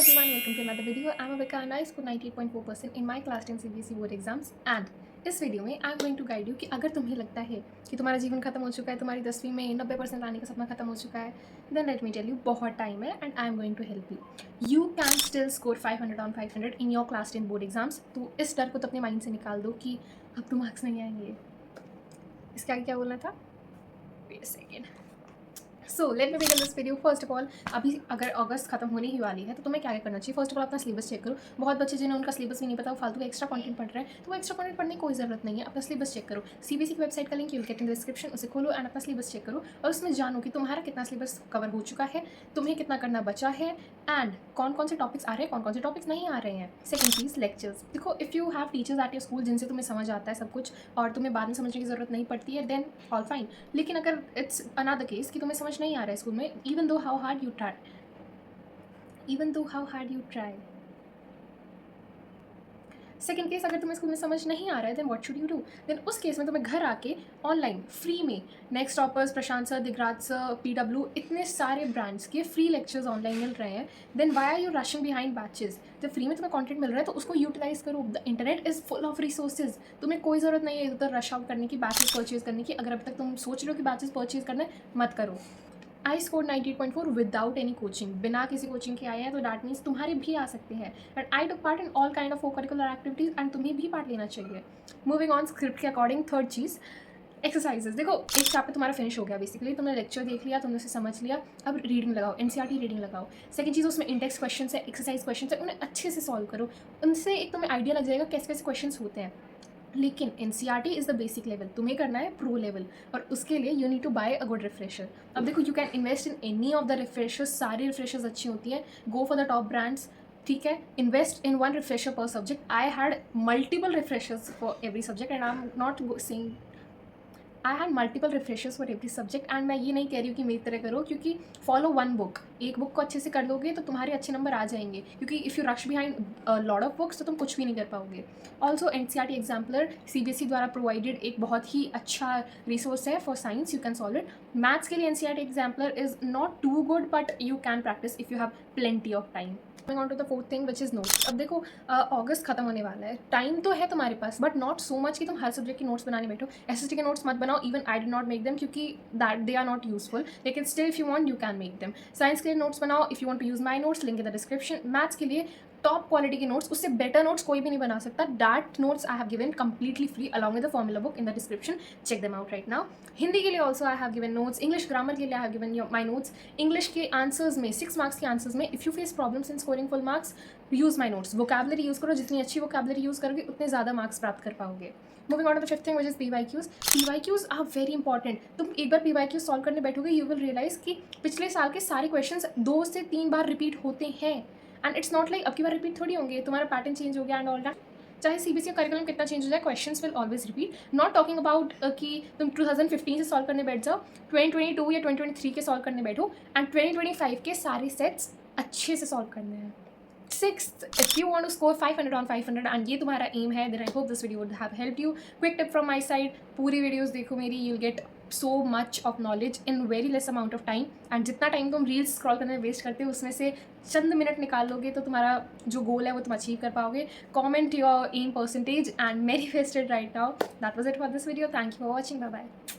everyone, welcome to another video. I'm Avika and I scored 98.4% in my class 10 CBSE board exams and इस video में I am going to guide you कि अगर तुम्हें लगता है कि तुम्हारा जीवन खत्म हो चुका है, तुम्हारी 10वीं में 90% लाने का सपना खत्म हो चुका है, then let me tell you बहुत टाइम है and I am going to help you. You can still score 500 on 500 in your class 10 board exams. तो इस डर को तो अपने माइंड से निकाल दो कि अब तो मार्क्स नहीं आएंगे। इसके आगे क्या बोलना था? Wait a second. So let me begin this video. First of all, अभी अगर अगस्त खत्म होने ही वाली है तो तुम्हें क्या करना चाहिए? फर्स्ट ऑफ ऑल अपना सिलेबस चेक करो। बहुत बच्चे जिन्हें उनका सिलेबस भी नहीं पता, वो फालतू का एक्स्ट्रा कंटेंट पढ़ रहे हैं, तो वो एक्स्ट्रा कंटेंट पढ़ने की कोई ज़रूरत नहीं है। अपना सिलेबस चेक करो। सीबीएसई की वेबसाइट का link you get in description, उसे खोलो एंड अपना सिलेबस चेक करो और उसमें जानो कि तुम्हारा कितना सिलेबस कवर हो चुका है, तुम्हें कितना करना बचा है एंड कौन कौन से टॉपिक्स आ रहे हैं, कौन कौन से टॉपिक्स नहीं आ रहे हैं। सेकंड चीज़, लेक्चर्स। देखो, if you have teachers at your school जिनसे तुम्हें समझ आता है सब कुछ और तुम्हें बाद में समझने की ज़रूरत नहीं पड़ती है, देन ऑल फाइन। लेकिन अगर इट्स अनदर केस कि तुम्हें समझ नहीं आ रहा है स्कूल में, even though how hard you try, second case, अगर तुम्हें स्कूल में समझ नहीं आ रहा है then what should you do? Then उस केस में तुम्हें घर आके ऑनलाइन फ्री में next toppers, Prashant sir, Digraj sir, PW, इतने सारे ब्रांड्स के फ्री लेक्चर्स ऑनलाइन मिल रहे हैं। Then why are you rushing behind batches? जब फ्री में तुम्हें कंटेंट मिल रहा है तो उसको यूटिलाइज करो। The internet is full of resources. तुम्हें कोई ज़रूरत नहीं है इधर उधर रश आउट करने की, बैचेस परचेज करने की। अगर अभी तक तुम सोच रहे हो कि बैचेस परचेज करना है, मत करो। I score 98.4 without any coaching. बिना किसी कोचिंग के आए हैं तो डैट मीन्स तुम्हारे भी आ सकते हैं। And I took part in all kind of को करिकुलर एक्टिविटीज़ एंड तुम्हें भी पार्ट लेना चाहिए। मूविंग ऑन स्क्रिप्ट के अकॉर्डिंग, थर्ड चीज़, एक्सरसाइजेस। देखो, एक चैप्टर तुम्हारा फिनिश हो गया, बेसिकली तुमने लेक्चर देख लिया, तुमने उसे समझ लिया, अब रीडिंग लगाओ, NCERT रीडिंग लगाओ। सेकंड चीज़, उसमें इंडेक्स क्वेश्चन है, एक्सरसाइज क्वेश्चन है, उन्हें अच्छे से सॉल्व करो। उनसे एक तुम्हें आइडिया लग जाएगा कैसे कैसे क्वेश्चन होते हैं। लेकिन NCERT is the basic level, तुम्हें करना है प्रो लेवल और उसके लिए you need to buy a good refresher. अब देखो, you can invest in any of the refreshers, सारी रिफ्रेशर्स अच्छी होती हैं, go for the top brands, ठीक है। Invest in one refresher per subject. I had multiple refreshers for every subject and I am not saying I had multiple refreshers for every subject. And मैं ये नहीं कह रही हूँ कि मेरी तरह करो, क्योंकि फॉलो वन बुक, एक बुक को अच्छे से कर लोगे तो तुम्हारे अच्छे नंबर आ जाएंगे, क्योंकि if you rush behind lot of books तो तुम कुछ भी नहीं कर पाओगे। ऑल्सो NCERT एग्जाम्पलर CBSE द्वारा प्रोवाइडेड एक बहुत ही अच्छा रिसोर्स है for science, you can solve it. Maths के लिए NCERT exemplar is not too good but you can practice if you have plenty of time. On to the fourth thing which is notes. अब देखो, अगस्त खत्म होने वाला है, time तो है तुम्हारे पास बट नॉट सो मच कि तुम हर सब्जेक्ट के नोट्स बनाने बैठो। SST के नोट्स मत बनाओ, even I did not make them, क्योंकि that they are not useful. लेकिन still if you want you can make them. Science के लिए नोट्स बनाओ, if you want to use my notes, link in the description. Maths के लिए top quality के notes, उससे better notes कोई भी नहीं बना सकता। That notes I have given completely free along with the formula book in the description. Check them out right now. Hindi के लिए also I have given notes. English grammar के लिए I have given my notes. English के answers में 6 marks के answers में if you face problems in scoring full marks, use my notes. Vocabulary use करो, जितनी अच्छी वोकैबलरी यूज़ करोगे उतने ज़्यादा मार्क्स प्राप्त कर पाओगे। Moving on to the fifth thing which is PYQs। PYQs are very important. तुम एक बार PYQs सॉल्व करने बैठोगे, यू विल रियलाइज़ कि पिछले साल के सारे क्वेश्चंस 2 से 3 बार रिपीट होते हैं एंड इट्स नॉट लाइक अब की बार रिपीट थोड़ी होंगे, तुम्हारा पैटर्न चेंज हो गया एंड ऑल दैट। चाहे CBSE का करिकुलम कितना चेंज हो जाए, questions will always repeat. Not talking about कि तुम 2015 से सॉल्व करने बैठ जाओ, 2022 या 2023 के सॉल्व करने बैठो एंड 2025 के सारे सेट्स अच्छे से सॉल्व करने हैं। Sixth, if you want to score 500 on 500 and ये तुम्हारा एम है, then I hope this video would have helped you. Quick tip from my side, पूरी वीडियोस देखो मेरी, you'll get so much of knowledge in very less amount of time. and जितना time तुम reels scroll करने में waste करते हो उसमें से चंद मिनट निकाल लोगे तो तुम्हारा जो गोल है वो तुम अचीव कर पाओगे। Comment your aim percentage and manifest it right now. That was it for this video. Thank you for watching. Bye bye.